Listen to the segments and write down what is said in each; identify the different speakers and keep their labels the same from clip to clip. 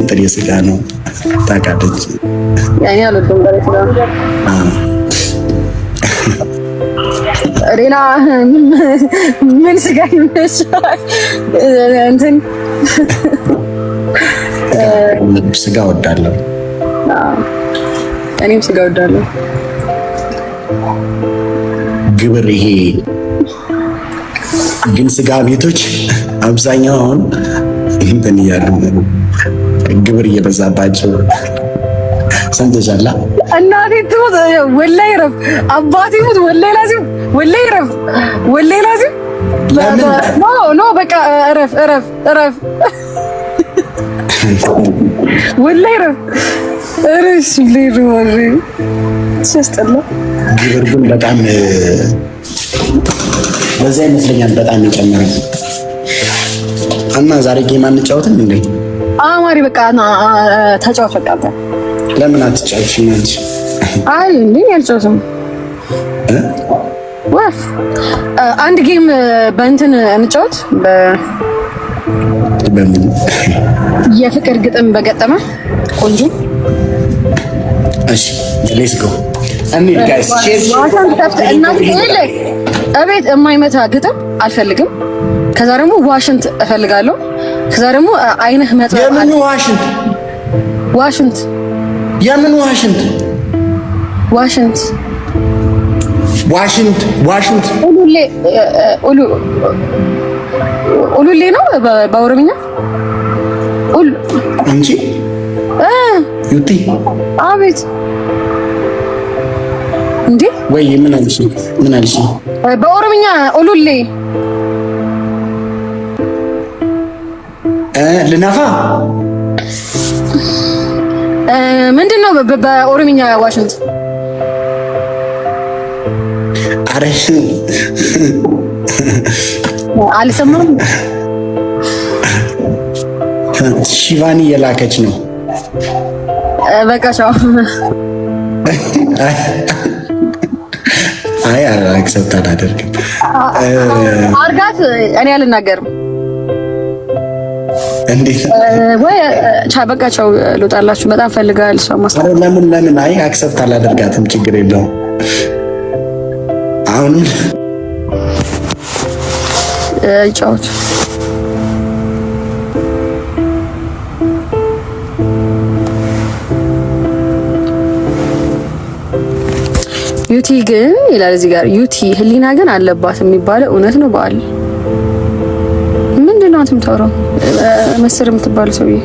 Speaker 1: ጥሬ ስጋ ነው ታውቃለች።
Speaker 2: ያኔ አልወድም ጥሬ ስጋ። ሌላ ምን ስጋ ይመስላል? እንትን
Speaker 1: ስጋ ወዳለሁ።
Speaker 2: እኔም ስጋ ወዳለሁ።
Speaker 1: ግብር ይሄ ግን ስጋ ቤቶች አብዛኛው አሁን እንትን እያሉ ግብር እየበዛባቸው ሰምተሻል?
Speaker 2: እናቴ ትሞት ወላሂ ረፍ አባቴ ሙት ወላሂ ላዚም ወላሂ ረፍ ወላሂ ላዚም ኖ በቃ እረፍ ወላሂ ረፍ እርስ ሊሩሪ ሲያስጠላ
Speaker 1: ግብር ግን በጣም በዛ ይመስለኛል በጣም የጨመረው። እና ዛሬ ጌም አንጫወትም እንዴ?
Speaker 2: አማሪ በቃ ተጫወት በቃ አንተ
Speaker 1: ለምን አትጫወትሽ እንጂ?
Speaker 2: አይ እንዴ አልጫወትም። ወፍ አንድ ጌም በእንትን እንጫወት
Speaker 1: በምን
Speaker 2: የፍቅር ግጥም በገጠመ ቆንጆ።
Speaker 1: እሺ ሌትስ ጎ እንዴ ጋይስ ቼዝ
Speaker 2: እቤት የማይመታ ግጥም አልፈልግም። ከዛ ደግሞ ዋሽንት እፈልጋለሁ። ከዛ ደግሞ አይንህ መጥራት
Speaker 1: የምን ዋሽንት
Speaker 2: ዋሽንት
Speaker 1: የምን ዋሽንት
Speaker 2: ዋሽንት
Speaker 1: ዋሽንት ዋሽንት ኡሉሌ ነው በኦሮምኛ ኡል እንጂ ዩቲ
Speaker 2: አቤት እንዴ
Speaker 1: ወይ ምን አልሽ
Speaker 2: በኦሮምኛ ኡሉሌ
Speaker 1: ልናፋ
Speaker 2: ምንድነው በኦሮምኛ ዋሽንት?
Speaker 1: አረሽ
Speaker 2: አልሰማም።
Speaker 1: ሺቫኒ የላከች ነው።
Speaker 2: በቃ ቻው።
Speaker 1: አይ አክሰፕት አላደርግም።
Speaker 2: አርጋት እኔ አልናገርም።
Speaker 1: እንዴት
Speaker 2: ወይ በቃ ቻው ልውጣላችሁ። በጣም ፈልጋለሁ ሰው ማስተር።
Speaker 1: ለምን አይ አክሰፕት አላደርጋትም። ችግር የለውም። አሁን
Speaker 2: ጫውት ዩቲ ግን ይላል እዚህ ጋር ዩቲ ህሊና ግን አለባት የሚባለው እውነት ነው? በዓል ምንድን ነው የምታወራው? መስር የምትባለው ሰውዬ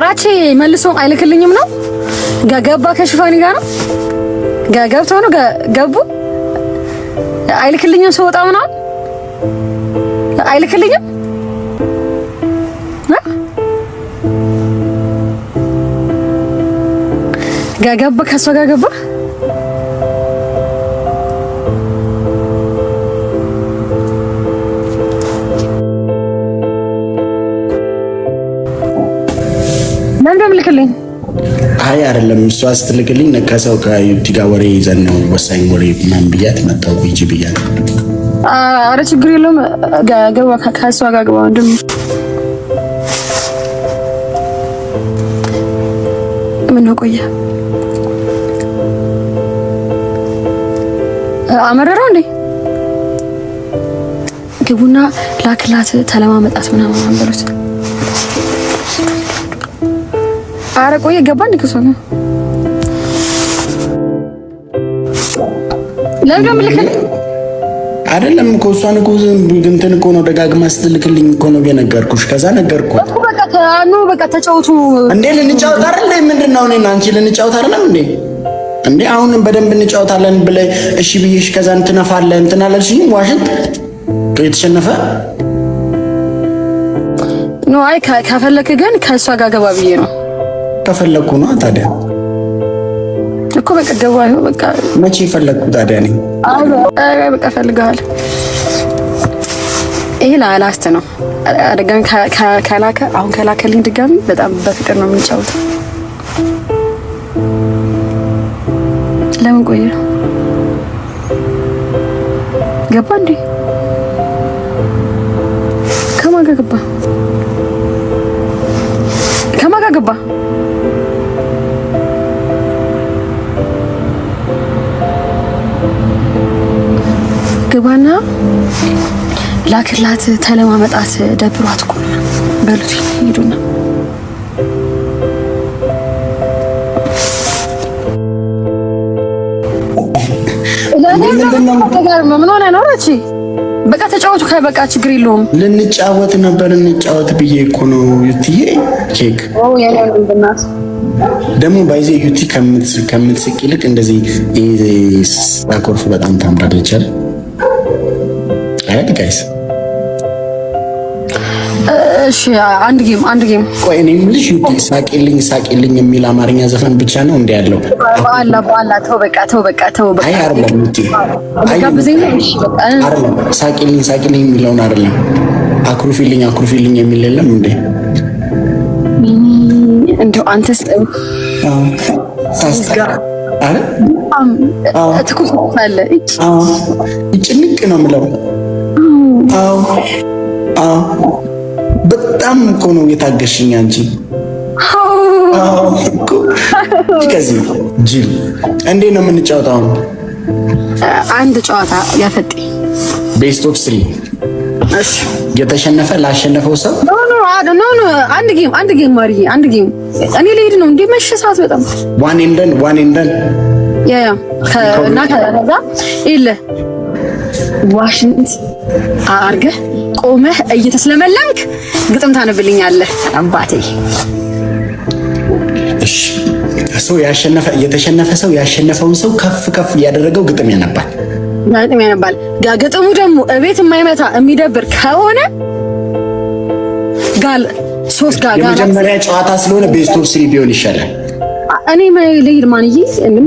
Speaker 2: ራቼ መልሶ አይልክልኝም ነው ገባ ከሽፋኒ ጋር ነው ገብተው ነው ገቡ አይልክልኝም ሰው ወጣ ምናምን አይልክልኝም ገባ ከሷ ጋር ገባ ለምን ልክልኝ?
Speaker 1: አይ አይደለም እሷ ስትልክልኝ ከሰው ከዩቲ ጋር ወሬ ይዘን ነው ወሳኝ ወሬ ምናምን ብያት መጣሁ ቢጂ ብያት።
Speaker 2: አረ ችግር የለውም ገባ ከሷ ጋር ገባ እንደም ምን ነው ቆየ አመረረው እንዴ ግቡና ላክላት ተለማመጣት ምናምን በሉት። አረ ቆየ ገባ እንዴ ከሷ ነው ለምን ልክልኝ?
Speaker 1: አይደለም እኮ እሷን እኮ እንትን እኮ ነው ደጋግማ ስትልክልኝ እኮ ነው የነገርኩሽ። ከዛ ነገርኩት
Speaker 2: በቃ ተጫውቱ
Speaker 1: እንዴ ልንጫወት አይደል? ምንድነው እኔና አንቺ ልንጫወት አይደለም እንዴ አሁን በደንብ እንጫወታለን ብለህ እሺ ብዬሽ ከዛ እንትነፋለን እንትን አላልሽኝም? ዋሽንት የተሸነፈ
Speaker 2: ነው። አይ ከፈለክ ግን ከሷ ጋር ገባ ብዬ ነው።
Speaker 1: ከፈለኩ ነው ታዲያ
Speaker 2: እኮ በቃ ገባ ነው በቃ መቼ
Speaker 1: ፈለኩ ታዲያ ነኝ።
Speaker 2: አይ በቃ ፈልጋል። ይሄ ላስት ነው። ድጋሚ ከላከ አሁን ከላከልኝ ድጋሚ በጣም በፍቅር ነው የምንጫወተው። ለምን ቆየ? ገባ እንዴ? ከማን ጋር ገባ? ከማን ጋር ገባ? ግባና ላክላት። ተለማመጣት ደብሯት እኮ በሉት ሄዱና ምን ሆነ ነው? እቺ በቃ ተጫወቱ። በቃ ችግር የለውም።
Speaker 1: ልንጫወት ነበር እንጫወት ብዬ እኮ ነው ዩቲዬ። ኬክ ደግሞ ባይዜ ዩቲ ከምትስቅ ይልቅ እንደዚህ አኮርፍ በጣም ታምራለች አይደል? አይ ጋይስ
Speaker 2: እሺ አንድ ጌም
Speaker 1: ቆይ እኔ የምልሽ ዩቲ ሳቂልኝ የሚል አማርኛ ዘፈን ብቻ ነው እንዴ ያለው?
Speaker 2: በኋላ ተው በቃ
Speaker 1: አይ አይደለም ዩቲ አይደለም ሳቂልኝ የሚለውን አይደለም አኩርፊልኝ የሚል የለም እንዴ?
Speaker 2: እንደው አንተስ ትኩሳለ
Speaker 1: ጭንቅ ነው የምለው። በጣም እኮ ነው የታገሽኝ አንቺ። ከዚህ ጅል እንዴት ነው የምንጫወተው?
Speaker 2: አንድ ጨዋታ ያፈጥ
Speaker 1: ቤስት ኦፍ 3። እሺ የተሸነፈ ላሸነፈው ሰው ኖ አንድ ጌም ማርዬ፣ አንድ ጌም እኔ ልሄድ ነው እንዴ? መሸ ሰዓት በጣም ዋን ኤንደን
Speaker 2: ያ እና ከዛ ኢለ ዋሽንት አርገህ ቆመህ እየተስለመለምክ ግጥም ታነብልኛለህ አባቴ።
Speaker 1: እሺ ሰው የተሸነፈ ሰው ያሸነፈውን ሰው ከፍ እያደረገው ግጥም ያነባል። ግጥሙ ደግሞ እቤት የማይመታ የሚደብር ከሆነ ሶስት ጋር የመጀመሪያ ጨዋታ ስለሆነ ቤስት ኦፍ 3 ቢሆን ይሻላል።
Speaker 2: እኔ ልሂድ ማንዬ።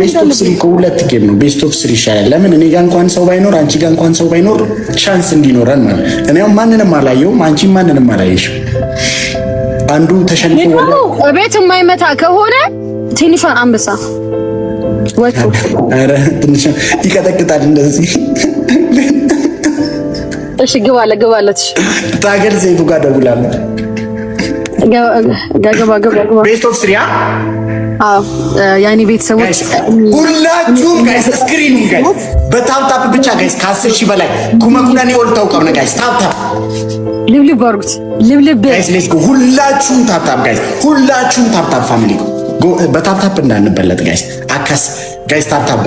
Speaker 1: ቤስት ኦፍ 3 ከሁለት ጌም ነው። ቤስት ኦፍ 3 ይሻላል። ለምን እኔ ጋር እንኳን ሰው ባይኖር አንቺ ጋር እንኳን ሰው ባይኖር ቻንስ እንዲኖረን ማለት እኔም ማንንም አላየውም፣ አንቺ ማንንም አላየሽም። አንዱ ተሸንፎ ወደ
Speaker 2: ቤት የማይመታ ከሆነ ትንሿን አንበሳ ወጥቶ
Speaker 1: አረ ትንሽ ይቀጠቅጣል እንደዚህ።
Speaker 2: እሺ ግባለት
Speaker 1: ታገል ዘይቱ ጋር ደውላለሁ።
Speaker 2: ገባ
Speaker 1: ቤስት ኦፍ 3
Speaker 2: ያኔ ቤተሰቦች
Speaker 1: ሁላችሁም ጋይስ ስክሪኑ ጋይስ በታፕታፕ ብቻ ጋይስ ከ10 ሺህ በላይ ኩመኩናኔ ወልታው ቀርነ ጋይስ ታፕታፕ
Speaker 2: ልብልብ አድርጉት ልብልብ
Speaker 1: ጋይስ ሌትስ ጎ ሁላችሁም ታፕታፕ ጋይስ ሁላችሁም ታፕታፕ ፋሚሊ በታፕታፕ እንዳንበለጥ ጋይስ አካስ ጋይስ ታፕታፕ